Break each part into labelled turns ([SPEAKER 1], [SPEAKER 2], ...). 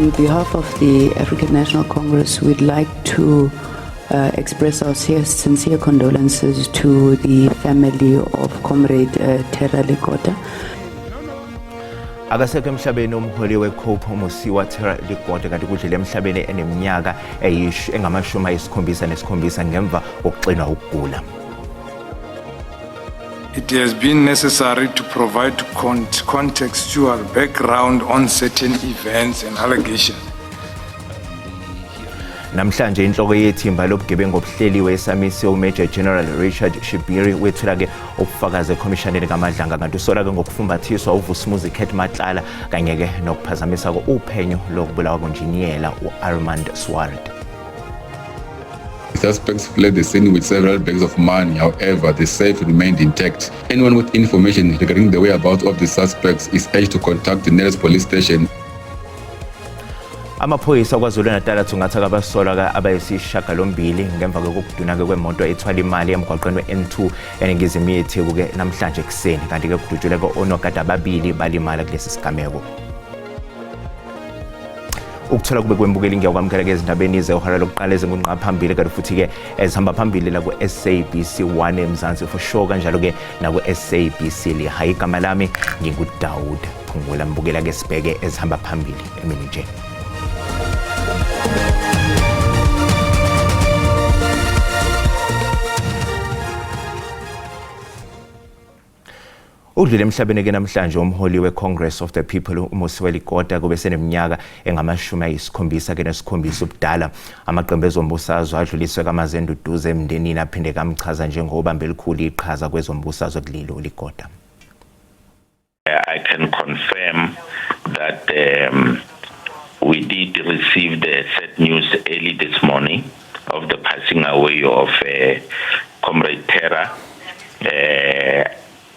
[SPEAKER 1] On behalf of the African National Congress, we'd like to express our sincere condolences to the family of Comrade Terra Lekota.
[SPEAKER 2] Akasekho emhlabeni umholi weCOPE uMosiwa Terra Lekota kanti kudlule emhlabeni eneminyaka engama-77 ngemva kokuxinwa ukugula.
[SPEAKER 3] It has been necessary to provide contextual background on certain events and allegations.
[SPEAKER 2] Namhlanje inhloko yethimba lobugebengu obuhleliwe esamise uMajor General Richard Shibiri wethula-ke ubufakazi ekhomishani kaMadlanga kanti usola-ke ngokufumbathiswa uVusumuzi Khet Matlala kanye-ke nokuphazamisa uphenyo lokubulawa konjiniyela u-Armand Swart.
[SPEAKER 4] The suspects fled the scene with several bags of money. However, the safe remained intact. Anyone with information regarding the whereabouts of the suspects is urged to contact the nearest police station.
[SPEAKER 2] Amaphoyisa KwaZulu-Natal athungatha abasolwa abayisishiyagalombili ngemva kokuduna kwemoto ethwala imali emgwaqweni we-N2 eningizimu yeTheku namhlanje ekuseni kanti-ke kudutshuleke onogada ababili balimala kulesi sigameko. Ukuthola kube kwembukeli ngiyakwamukela ezindabeni zehora lokuqala ezingunqa phambili kanti futhi-ke ezihamba phambili la ku-SABC 1 eMzansi for sure kanjalo-ke naku-SABC lihayi igama lami nginguDawud Phungula mbukela-ke sibheke ezihamba phambili emini nje. Udlule emhlabeni namhlanje umholi weCongress of the People uMosiwa Lekota kube seneminyaka engama-77 ubudala. Amaqembu ezombusazwe adluliswe kaMazenda uduze emndenini aphinde kamchaza njengobambe elikhulu iqhaza kwezombusazwe kulilo Lekota.
[SPEAKER 5] I can confirm that we did receive the sad news early this morning of the passing away of Comrade Terra.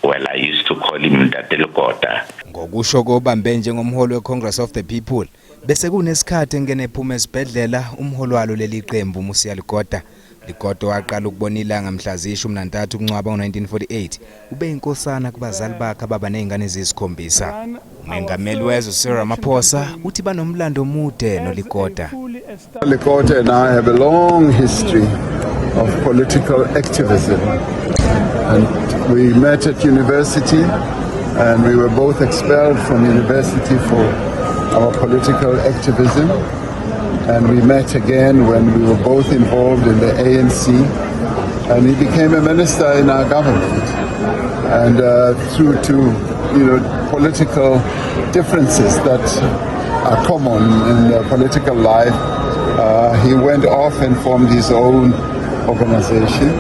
[SPEAKER 5] Well, I used to call him Tate Lekota.
[SPEAKER 6] Ngokusho kobambe njengomholi weCongress of the People bese kunesikhathi engene ephuma esibhedlela umholi walo leli qembu uMosiwa Lekota. Lekota waqala ukubona ilanga mhla ziyi-13 kuNcwaba ngo-1948 ube inkosana kubazali bakhe ababa nezingane eziyisikhombisa. Umengameli wezwe Cyril Ramaphosa uthi banomlando omude noLekota.
[SPEAKER 7] Lekota and I have a long history of political activism. And we met at university and we were both expelled from university for our political activism. And we met again when we were both involved in the ANC. And he became a minister in our government. And through to political differences that are common in political life, he went off and formed his own organization.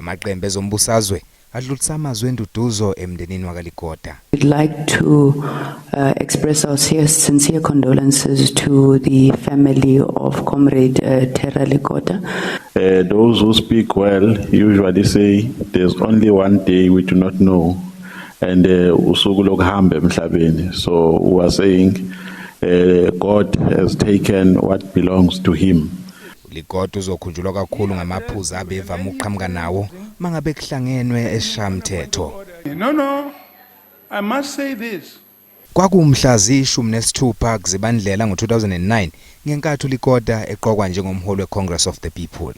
[SPEAKER 6] Amaqembu ezombusazwe adlulisa amazwi enduduzo emndenini wakaLekota.
[SPEAKER 1] We'd like to express our sincere condolences to the family of Comrade Terra Lekota.
[SPEAKER 8] Those who speak well usually say there's only one day we do not know, and usuku lokuhamba emhlabeni. So we are saying God has taken what belongs to him.
[SPEAKER 6] Lekota uzokhunjulwa kakhulu ngamaphuzu abevama uqhamuka nawo mangabe kuhlangenwe eshamthetho.
[SPEAKER 3] No, I must say this.
[SPEAKER 6] Kwakumhla ziyi-16 kuZibandlela ngo-2009 ngenkathi uLekota eqokwa njengomholi weCongress of the People.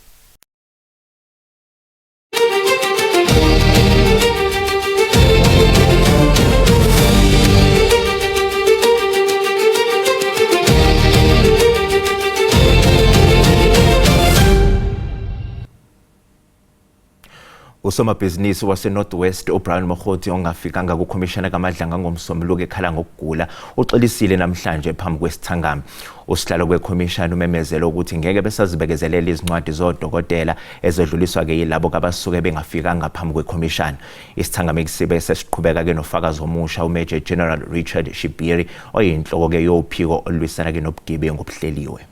[SPEAKER 2] Usomabhizinisi wase-Northwest uBrian Mokhoti ongafikanga kukhomishana kaMadlanga ngomsombuluko ekhala ngokugula uxilisile namhlanje phambi kwesithangami. Usihlalo kwekhomishana umemezela ukuthi ngeke besazibekezelela izincwadi zodokotela ezedluliswa-ke yilabo abasuke bengafikanga phambi kwekhomishana. Isithangami kusibe sesiqhubeka-ke nofakazi omusha uMajor General Richard Shibiri oyinhloko-ke yophiko olwisana-ke nobugebengu obuhleliwe.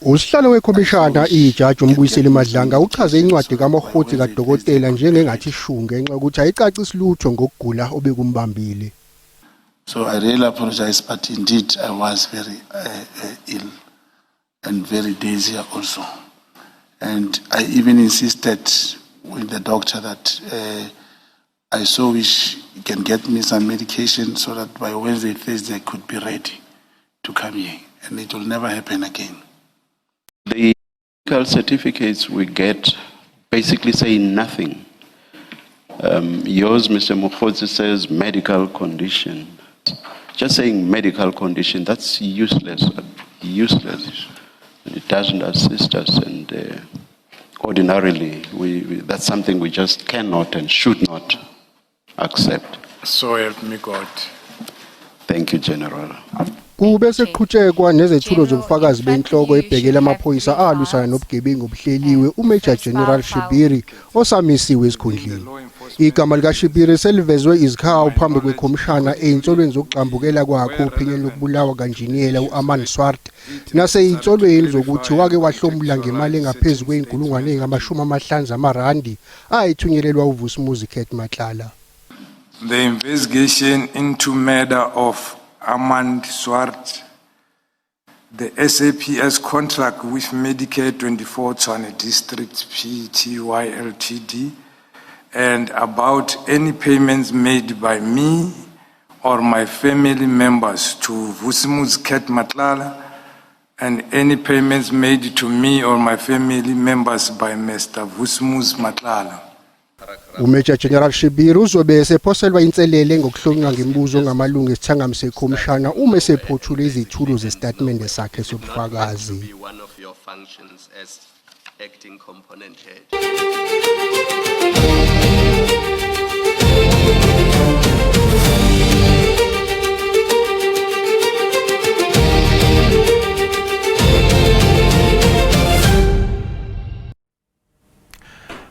[SPEAKER 9] Usihlalo wekhomishana ijaji uMbuyiseli Madlanga uchaze incwadi kaMokhoti kadokotela njengengathi shu ngenxa ukuthi ayicacisi lutho ngokugula obekumbambile.
[SPEAKER 10] So I really apologize, but indeed I was very ill and very dizzy also. And I even insisted with the doctor that I so wish you can get me some medication so that by Wednesday, Thursday, I could be ready to come here, and it will never happen again.
[SPEAKER 11] The medical certificates we get basically say nothing. Yours, Mr. Mukhodzi, says medical condition. Just saying medical condition, that's useless. Useless. And it doesn't assist us, and ordinarily, that's something we just cannot and should not accept.
[SPEAKER 3] So help me God.
[SPEAKER 11] Thank you, General.
[SPEAKER 9] Kube sekuqhutshekwa nezethulo zobufakazi benhloko ebhekela amaphoyisa alwisana nobugebengu obuhleliwe uMajor General Shibiri osamisiwe esikhundleni. Igama lika Shibiri selivezwe izikhawu phambi kwekhomishana einsolweni zokuxambukela kwakhe ophinyeni lokubulawa kanjiniyela uAman Swart naseyinsolweni zokuthi wake wahlomula ngemali engaphezulu kweinkulungwane ezingama-50 zamarandi ayithunyelelwa uVusumuzi Khet Matlala.
[SPEAKER 3] The investigation into murder of Aman Swart, the SAPS contract with Medicare 24 Tshwane District Pty Ltd, and about any payments made by me or my family members to Vusumuzi Khet Matlala, and any payments made to me or my family members by Mr. Vusumuzi Matlala.
[SPEAKER 9] Major General Shibiri uzobe esephoselwa inselele ngokuhlonywa ngemibuzo ngamalungu esithangami sekhomishana uma esephothula izithulo zestatimende sakhe sobufakazi.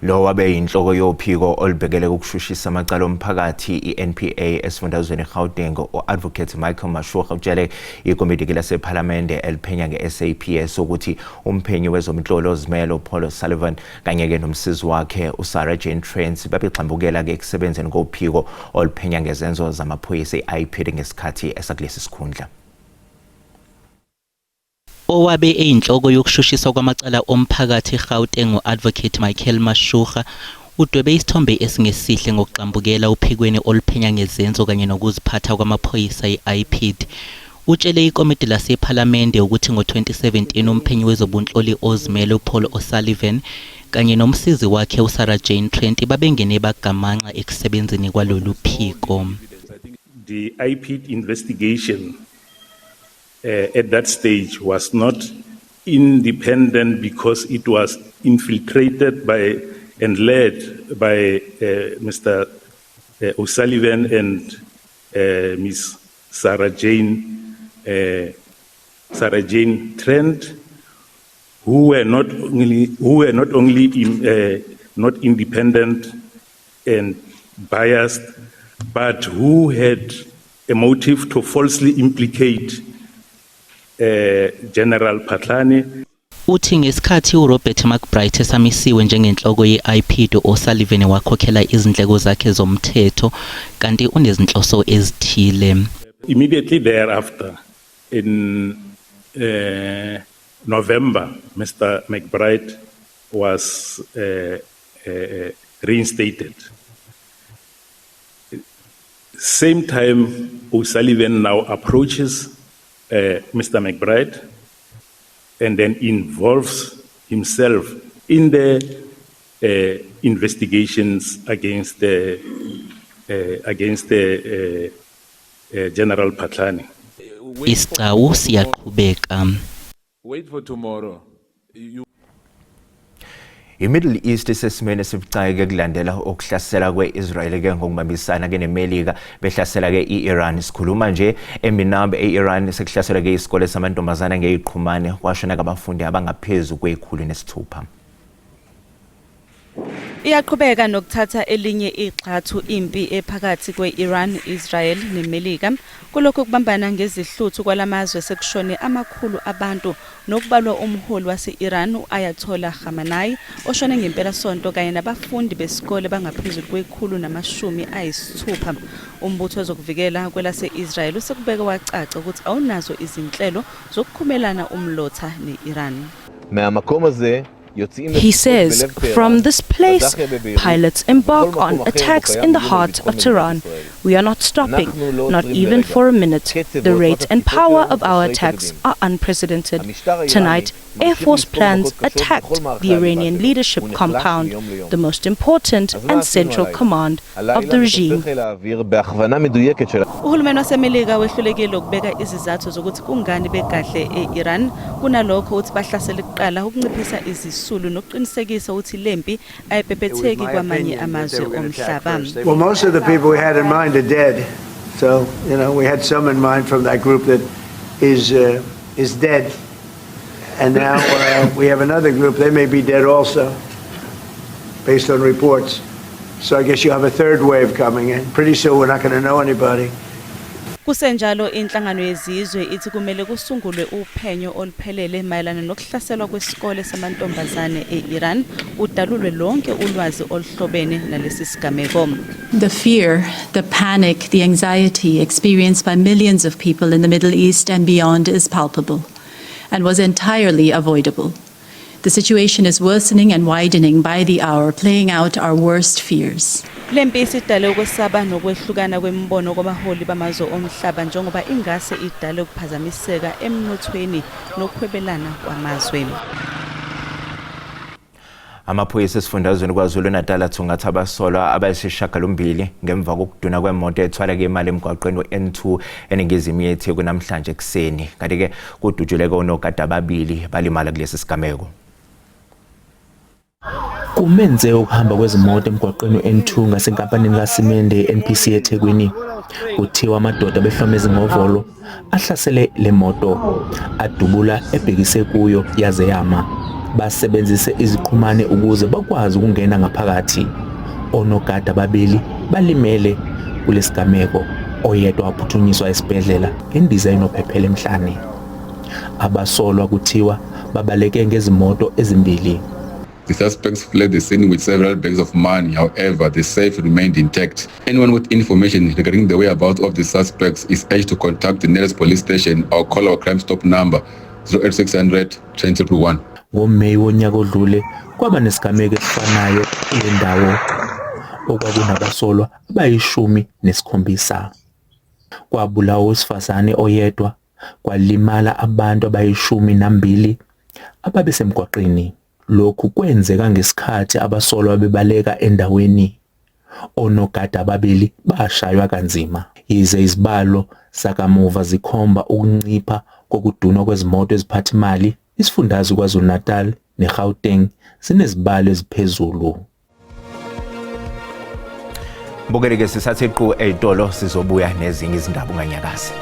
[SPEAKER 2] Lo wabe inhloko yophiko olubhekele ukushushisa amacala omphakathi iNPA esifundazweni eGauteng uAdvocate Michael Mashugha utshele ikomiti lasePhalamende eliphenya ngeSAPS ukuthi umphenyi wezomhlolo ozimele uPaul O'Sullivan kanye ke nomsizi wakhe uSarah Jane Trent babexambukela ke ekusebenzeni kophiko oluphenya ngezenzo zamaphoyisa iIPD ngesikhathi esakulesi sikhundla.
[SPEAKER 12] Owabe eyinhloko yokushushiswa kwamacala omphakathi eGauteng uAdvocate Michael Mashugha udwebe isithombe esingesihle ngokuxambukela uphikweni oluphenya ngezenzo kanye nokuziphatha kwamaphoyisa iIPD. Utshele ikomiti lasePhalamende ukuthi ngo-2017 umphenyi wezobunhloli ozimele uPaul O'Sullivan kanye nomsizi wakhe uSarah Jane Trent babengene bagamanxa ekusebenzeni kwalolu phiko.
[SPEAKER 13] The IPD investigation at that stage was not independent because it was infiltrated by and led by Mr. O'Sullivan and Ms. Sarah Jane Trent, who were not only not independent and biased, but who had a motive to falsely implicate General Patlani.
[SPEAKER 12] Uthi ngesikhathi uRobert McBride esamisiwe njengenhloko yeIPD uSullivan wakhokhela izindleko zakhe zomthetho kanti unezinhloso ezithile.
[SPEAKER 13] Immediately thereafter, in November, Mr. McBride was reinstated. Same time, O'Sullivan now approaches Mr. McBride and then involves himself in the investigations against the General Patlani.
[SPEAKER 12] Isicau siyaqhubeka.
[SPEAKER 14] Wait for tomorrow.
[SPEAKER 2] iMiddle East isesimene esibucayi ke kulandela okuhlasela kweIsrael ke ngokubambisana ke neMelika behlasela ke iIran. Sikhuluma nje eMinab eIran sekuhlasela ke isikole samantombazana ngeyiqhumane kwashona kabafundi abangaphezulu kwe106.
[SPEAKER 15] Iyaqhubeka nokuthatha elinye igxathu impi ephakathi kweIran, Israel neMelika kulokho kubambana ngezihluthu kwalamazwe sekushone amakhulu abantu nokubalwa umholi waseIran uAyatollah Khamenei oshone ngempela sonto kanye nabafundi besikole bangaphezulu kwe160. Umbutho wezokuvikela kwelaseIsrael usekubeka wacaca ukuthi awunazo izinhlelo zokukhumelana umlotha neIran.
[SPEAKER 16] מהמקום הזה He says, from this place, pilots embark on attacks in the heart of Tehran. We are not stopping, not even for a minute. The rate and power of our attacks are unprecedented. Tonight, Air Force planes attacked the Iranian leadership compound, the most important and central command of the regime.
[SPEAKER 15] Uhulumeni waseMelika wehlulekile ukubeka izizathu zokuthi kungani bekahle eIran kunalokho uthi bahlasela kuqala ukunciphisa izisulu nokuqinisekisa ukuthi lempi ayibhebhetheki kwamanye amazwe omhlaba.
[SPEAKER 17] Well, most of the people we had in mind are dead. So, we had some in mind from that group that is dead. And now we have another group, they may be dead also, based on reports. So I guess you have a third wave coming in. Pretty soon we're not going to know anybody.
[SPEAKER 15] Kusenjalo inhlangano yezizwe ithi kumele kusungulwe uphenyo oluphelele mayelana nokuhlaselwa kwesikole samantombazane eIran udalulwe lonke ulwazi oluhlobene nalesi sigameko.
[SPEAKER 18] The fear, the panic, the anxiety experienced by millions of people in the Middle East and beyond is palpable and was entirely avoidable. The situation is worsening and widening by the hour, playing out our worst fears.
[SPEAKER 15] Lempi isidale ukwesaba nokwehlukana kwembono kwabaholi bamazwe omhlaba njengoba ingase idale ukuphazamiseka emnothweni nokuhwebelana kwamazwe.
[SPEAKER 2] Amaphoyisa esifundazweni KwaZulu-Natal athungatha abasolwa abayisishiyagalombili ngemva kokuduna kwemoto ethwala imali emgwaqweni we-N2 eningizimu yeTheku namhlanje ekuseni. Kanti-ke kudutshuleke onogada ababili balimala kulesi sigameko.
[SPEAKER 19] Kumenze ukuhamba kwezimoto emgwaqweni we-N2 ngasenkampanini kaSimende NPC eThekwini. Kuthiwa amadoda behlome izingovolo ahlasele le moto adubula ebhekise kuyo yaze yama. Basebenzise iziqhumane ukuze bakwazi ukungena ngaphakathi. Onogada ababili balimele kulesigameko, oyedwa waphuthunyiswa esibhedlela ngendiza enophephela emhlane. Abasolwa kuthiwa babaleke ngezimoto ezimbili.
[SPEAKER 4] The suspects fled the scene with several bags of money. However, the safe remained intact. Anyone with information regarding the whereabouts of the suspects is urged to contact the nearest police station or call our Crime Stop number 08600 101.
[SPEAKER 19] NgoMeyi wonyaka odlule kwaba nesigameko esifanayo kule ndawo okwakunabasolwa abayishumi-nesikhombisa. Kwabulawa owesifazane oyedwa, kwalimala abantu abayishumi-nambili ababesemgwaqeni. Lokhu kwenzeka ngesikhathi abasolwa bebaleka endaweni. Onogada ababili bashaywa kanzima. Yize izibalo sakamuva zikhomba ukuncipha kokudunwa kwezimoto eziphatha imali, isifundazwe KwaZulu-Natal neGauteng sinezibalo eziphezulu.
[SPEAKER 2] Bukeleke sisathe qhu eyitolo sizobuya nezinye izindaba unganyakazi.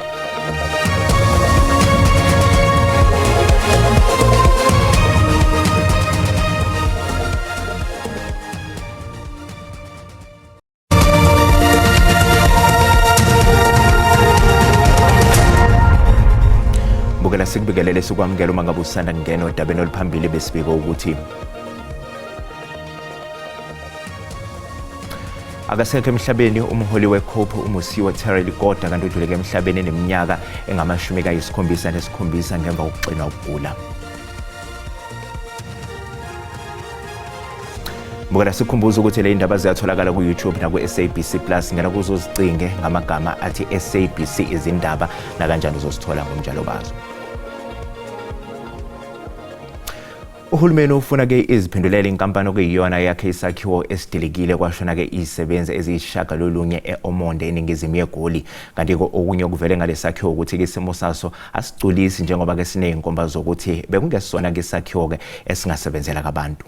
[SPEAKER 2] Bukela sikubikelele sikwamukela uma ngabe usanda ngena odabeni oluphambili besibiko ukuthi akasekho emhlabeni umholi weCOPE uMusiwa Terry Kodwa kanti udluleke emhlabeni eneminyaka engama-77 ngemva kokuxinwa ukugula. Bukela sikhumbuza ukuthi le indaba ziyatholakala ku-YouTube naku-SABC Plus. Ngena kuzo uzicinge ngamagama athi SABC izindaba nakanjani uzosithola ngomjalo bazo. Uhulumeni ufuna-ke iziphendulela inkampani okuyiyona yakhe isakhiwo esidilikile kwashona-ke izisebenzi eziyisishiyagalolunye e-Omonde eningizimu yeGoli. Kanti-ke okunye okuvele ngale sakhiwo ukuthi-ke isimo saso asiculisi njengoba-ke siney'nkomba zokuthi bekungesona-ke isakhiwo-ke esingasebenzela kabantu.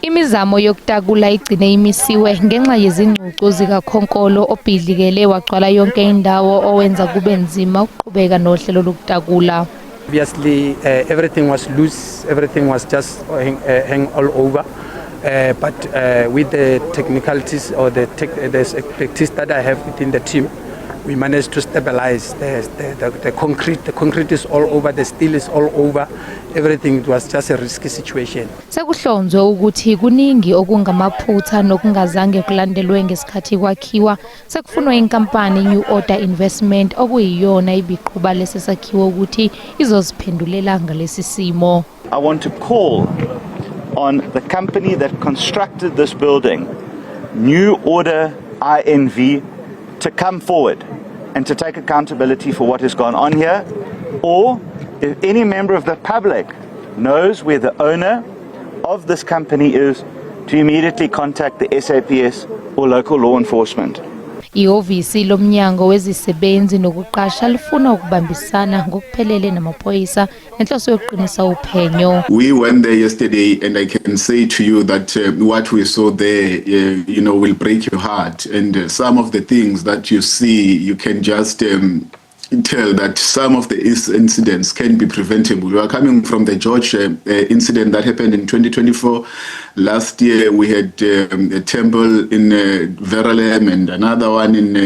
[SPEAKER 20] Imizamo yokutakula igcine imisiwe ngenxa yezingcucu zikaKhonkolo obhidlikele wagcwala yonke indawo owenza kube nzima ukuqhubeka nohlelo lokutakula.
[SPEAKER 21] Obviously, everything was loose, everything was just hang all over. But with the technicalities or the expertise that I have within the team, We managed to stabilize the concrete. The concrete is all over, the steel is all over. Everything, it was just a risky situation.
[SPEAKER 20] Sekuhlonzwe ukuthi kuningi okungamaphutha nokungazange kulandelwe ngesikhathi kwakhiwa. Sekufunwa inkampani New Order Investment okuyiyona ibiqhuba lesi sakhiwo ukuthi izosiphendulela ngalesi simo.
[SPEAKER 5] I want to call on the company that constructed this building, New Order INV, to come forward and to take accountability for what has gone on here, or if any member of the public knows where the owner of this company is, to immediately contact the SAPS or local law enforcement.
[SPEAKER 20] Ihhovisi lomnyango wezisebenzi nokuqasha lifuna ukubambisana ngokuphelele namaphoyisa enhloso yokuqinisa uphenyo.
[SPEAKER 22] We went there yesterday and I can say to you that what we saw there will break your heart, and some of the things that you see you can just tell that some of the incidents can be preventable. We are coming from the George incident that happened in 2024. Last year we had a temple in Verulam and another one in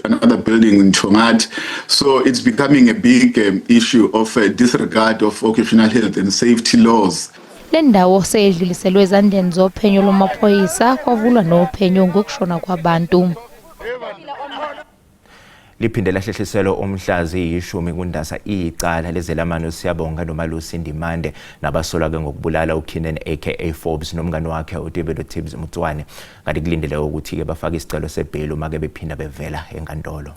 [SPEAKER 22] another building in Chongat. So it's becoming a big issue of disregard of occupational health and safety laws.
[SPEAKER 20] Lendawo seyedluliselwe ezandleni zophenyo lomaphoyisa kwavulwa nophenyo ngokushona kwabantu.
[SPEAKER 2] Liphinde lahlehliselo omhlazi yishumi kuNdasa icala lezelamano siyabonga noMalusi Ndimande nabasolwa ke ngokubulala uKenan aka Forbes nomngane wakhe uDavid Tibbs Mtswane kanti kulindele ukuthi ke bafaka isicelo sebail uma ke bephinda bevela enkantolo.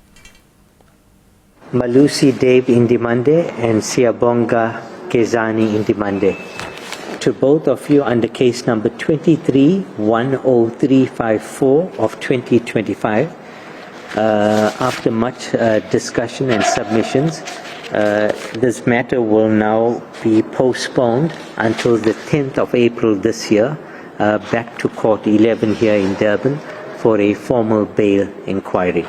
[SPEAKER 23] Malusi Dave Indimande and Siyabonga Kezani Indimande. To both of you under case number 23-10354 of 2025. After much discussion and submissions, this matter will now be postponed until the 10th of April this year, back to Court 11 here in Durban for a formal bail inquiry.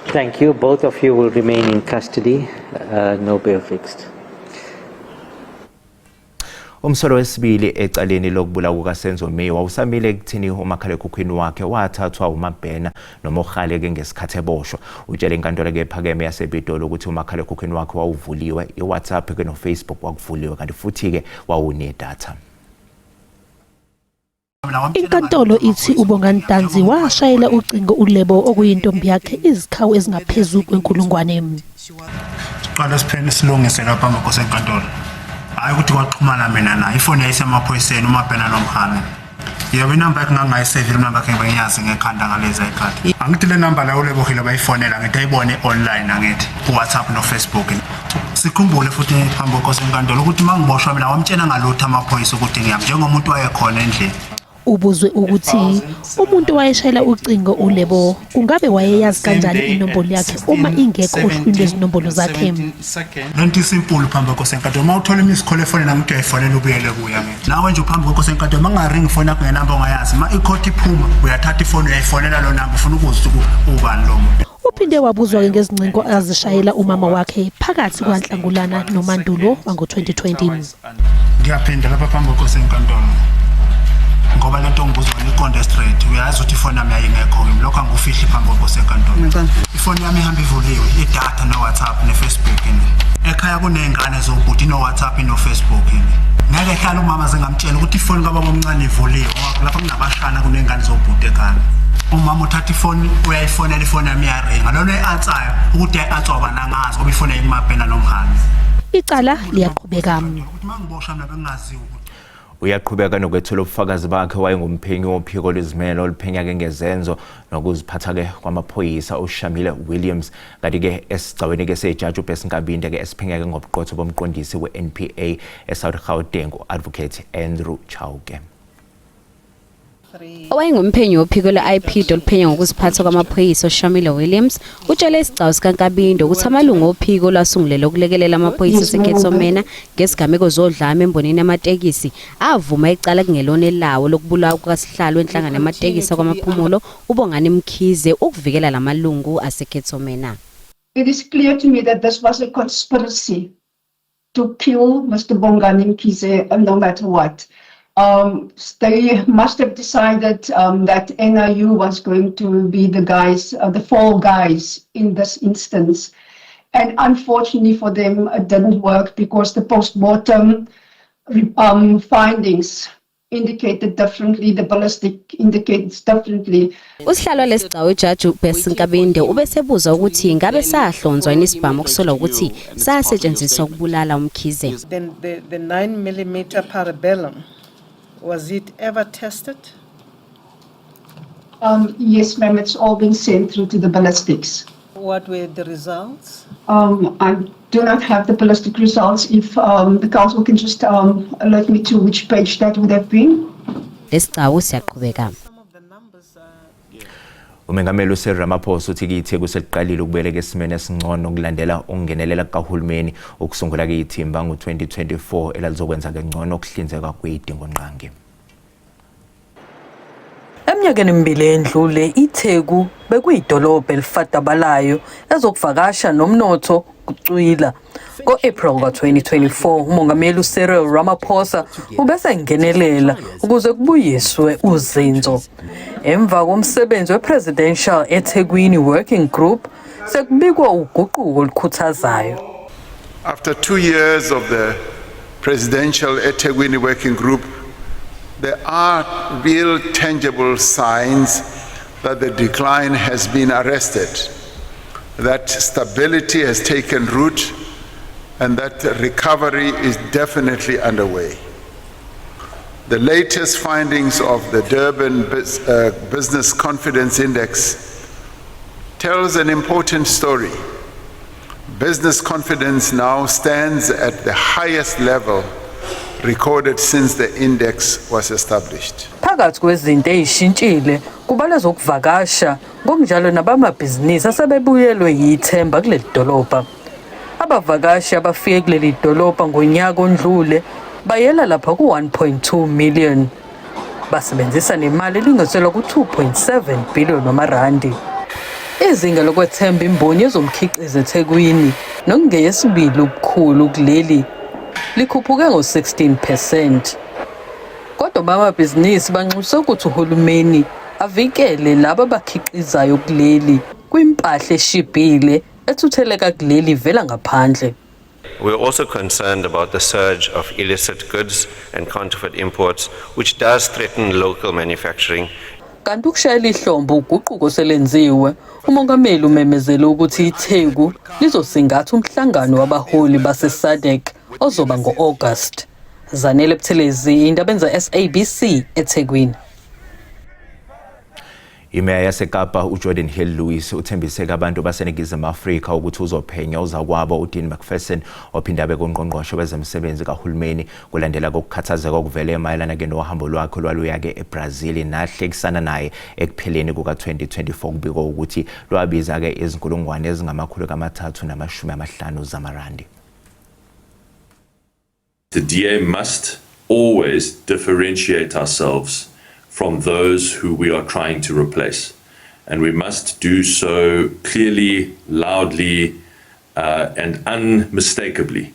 [SPEAKER 23] Thank you. Both of you will remain in custody, no bail fixed.
[SPEAKER 2] Umsolo wesibili ecaleni lokubulawa kukaSenzo May wawusamile ekuthini umakhalekhukhwini wakhe wathathwa uMabhena noMogale ke ngesikhathi eboshwa. Utshela inkantolo ke ephakeme yasePitoli ukuthi umakhalekhukhwini wakhe wawuvuliwe, iWhatsApp ke noFacebook wakuvuliwe kanti futhi ke wawunedatha.
[SPEAKER 24] Inkantolo ithi uBongani Danzi washayela ucingo uLebo okuyintombi yakhe izikhawu ezingaphezulu kwenkulungwane.
[SPEAKER 25] Siqala siphene silungise lapha ngokose enkantolo. Hayi ukuthi kwaxhumana mina na ifoni yayisemaphoyiseni uMabhena noMhane. Yebo inamba yakhe ngangayisave inamba yakhe ngiyazi ngekhanda ngalezi ikhadi. Angithi le number la uLebohile bayifonela ngithi ayibone online angithi ku WhatsApp no Facebook. Sikhumbule futhi phambi kokose enkantolo ukuthi mangiboshwa mina wamtshena ngalutho amaphoyisa ukuthi ngiyami njengomuntu wayekhona endlini.
[SPEAKER 24] Ubuzwe ukuthi umuntu wayeshayela ucingo uLebo kungabe wayeyazi kanjani inombolo yakhe uma ingekho ohlwini lwezinombolo zakhe.
[SPEAKER 25] Lento simple phambi kwesenkantolo mawuthola imisikole efonela ngithi uyayifonela ubuyele kuya ngithi. Nawe nje phambi kwesenkantolo mangaringi ifoni yakho ngenamba ongayazi ma ikhoti iphuma uyathatha ifoni uyayifonela lo namba ufuna ukuzwa ukuthi ubani lo muntu.
[SPEAKER 24] Uphinde wabuzwa ke ngezincingo azishayela umama wakhe phakathi kwaNhlangulana noMandulo wango-2020.
[SPEAKER 25] Ngiyaphinda lapha phambi kwesenkantolo. Ngoba lento ngibuzwa ngiqonde straight uyazi ukuthi ifoni yami ayingekho ngilokho angufihli phambi kwesenkantolo. Ifoni yami ihamba ivuliwe idatha no WhatsApp ne Facebook ekhaya kunezingane zobhuti no WhatsApp no Facebook ngeke hlala umama zengamtshela ukuthi ifoni kababa omncane ivuliwe ngoba lapha kunabashana kunezingane zobhuti ekhaya. Umama uthatha ifoni uyayifonela ifoni yami iyaringa lona eyansayo ukuthi ayanswa banangazi ngoba ifoni yayiMabhena noMhane.
[SPEAKER 24] Icala liyaqhubeka.
[SPEAKER 25] Ukuthi mangiboshwa mina bengaziwa
[SPEAKER 2] uyaqhubeka nokwethula ubufakazi bakhe wayengumphenyi wophiko lwezimelo oluphenya ke ngezenzo nokuziphatha ke kwamaphoyisa uShamila Williams kanti ke esigcaweni ke sejaji uBesinkabinde ke esiphenya ke ngobuqotho bomqondisi weNPA eSouth Gauteng uAdvocate Andrew Chauke.
[SPEAKER 26] Owayengumphenyi wophiko le-IP oluphenya ngokuziphatha kwamaphoyisa uShamila Williams utshele isigcawu sikaNkabinde ukuthi amalungu ophiko lwasungulela ukulekelela amaphoyisa eseKhethomena ngesigameko zodlame embonini yamatekisi avuma icala kungelona elawo lokubulawa kukaSihlalo enhlangano yamatekisi kwamaphumulo uBongani Mkhize ukuvikela lamalungu aseKhethomena.
[SPEAKER 27] It is clear to me that this was a conspiracy to kill Mr. Bongani Mkhize no matter what. they must have decided that NIU was going to be the guys, the fall guys in this instance. And unfortunately for them, it didn't work because the post-mortem findings indicated differently, the ballistic indicates differently.
[SPEAKER 26] Usihlalo lesigcawu uJaji uBess Nkabinde ubesebuza ukuthi ngabe sahlonzwa inisibhamu okusolwa ukuthi sasetshenziswa ukubulala uMkhize.
[SPEAKER 1] Then the 9mm parabellum, was it ever tested?
[SPEAKER 27] Yes, ma'am, it's all been sent through to the ballistics.
[SPEAKER 1] What were the results?
[SPEAKER 27] I do not have the ballistic results. If the council can just alert me to which page that would have been.
[SPEAKER 26] Lesigcawu siyaqhubeka.
[SPEAKER 2] Umengameli uCyril Ramaphosa uthi iTheku seliqalile ukubeleka esimene esingcono ukulandela ukungenelela kahulumeni ukusungula ithimba ngo-2024 elalizokwenza kangcono ukuhlinzeka kwezidingo nqangi.
[SPEAKER 3] Eminyakeni emibili endlule iTheku bekuyidolobha elifadabalayo ezokuvakasha nomnotho kucwila. Ngo-April ka-2024 umongameli uCyril Ramaphosa ubese ngenelela ukuze kubuyiswe uzinzo. Emva komsebenzi we-Presidential eThekwini Working Group sekubikwa uguquko olukhuthazayo.
[SPEAKER 6] After 2 years of the Presidential eThekwini Working Group, there are real tangible signs that the decline has been arrested, that stability has taken root, and that recovery is definitely underway. The latest findings of the Durban Business Confidence Index tells an important story. Business confidence now stands at the highest level recorded since the index was established.
[SPEAKER 3] Phakathi kwezinto ezishintshile kubalwa zokuvakasha ngokunjalo nabamabhizinisi asebebuyelwe yithemba kuleli dolobha. Abavakashi abafike kuleli dolobha ngonyaka ondlule bayela lapha ku-1.2 million. Basebenzisa nemali elinganiselwa ku-2.7 billion wamarandi. Izinga lokwethemba imboni yezomkhiqizo eThekwini nokungeyesibili ubukhulu kuleli likhuphuke ngo-16%. Kodwa abamabhizinisi banxusa ukuthi uhulumeni avikele labo abakhiqizayo kuleli kwimpahla eshibhile ethutheleka kuleli vela ngaphandle.
[SPEAKER 7] We're also concerned about the surge of illicit goods and counterfeit imports, which does threaten local manufacturing.
[SPEAKER 3] Kanti ukushayela ihlombo uguquko selenziwe, umongameli umemezele ukuthi iTheku lizosingatha umhlangano wabaholi base-SADC ozoba ngo-August. Zanele Buthelezi, indaba enza SABC eThekwini.
[SPEAKER 2] Imeya yaseKapa uJordan Hill Lewis uthembise abantu baseNingizimu Afrika ukuthi uzophenya uzakwabo uDean McPherson ophinda abe kuNgqongqoshe wezemisebenzi kahulumeni kulandela kokukhathazeka okuvele emayelana ke nohambo lwakhe lwaluya ke eBrazil nahlekisana naye ekupheleni kuka-2024 kubikwa ukuthi lwabiza ke izinkulungwane ezingama-350 zamarandi.
[SPEAKER 8] The DA must always differentiate ourselves from those who we are trying to replace. And we must do so clearly, loudly, and unmistakably.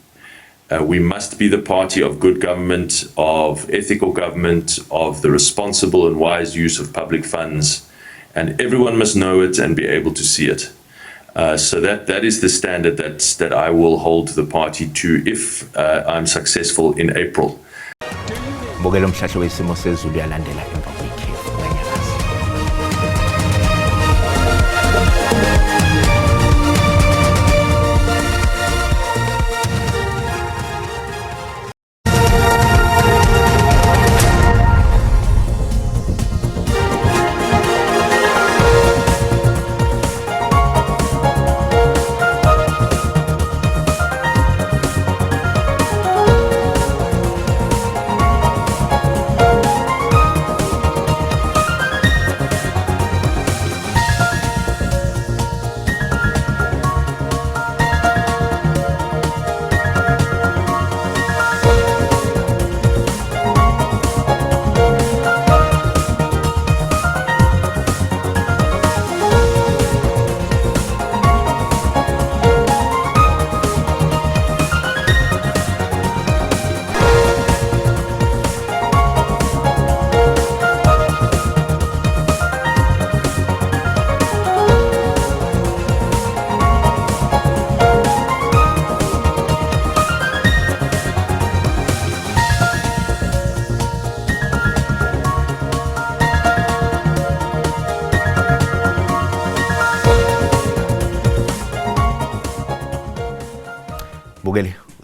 [SPEAKER 8] We must be the party of good government, of ethical government, of the responsible and wise use of public funds. And everyone must know it and be able to see it. So that is the standard that I will hold the party to if I'm successful in April.
[SPEAKER 2] Bukela umhlahlo wesimo sezulu yalandela emva kwekhefu kwenyakazi.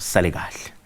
[SPEAKER 2] sale kahle.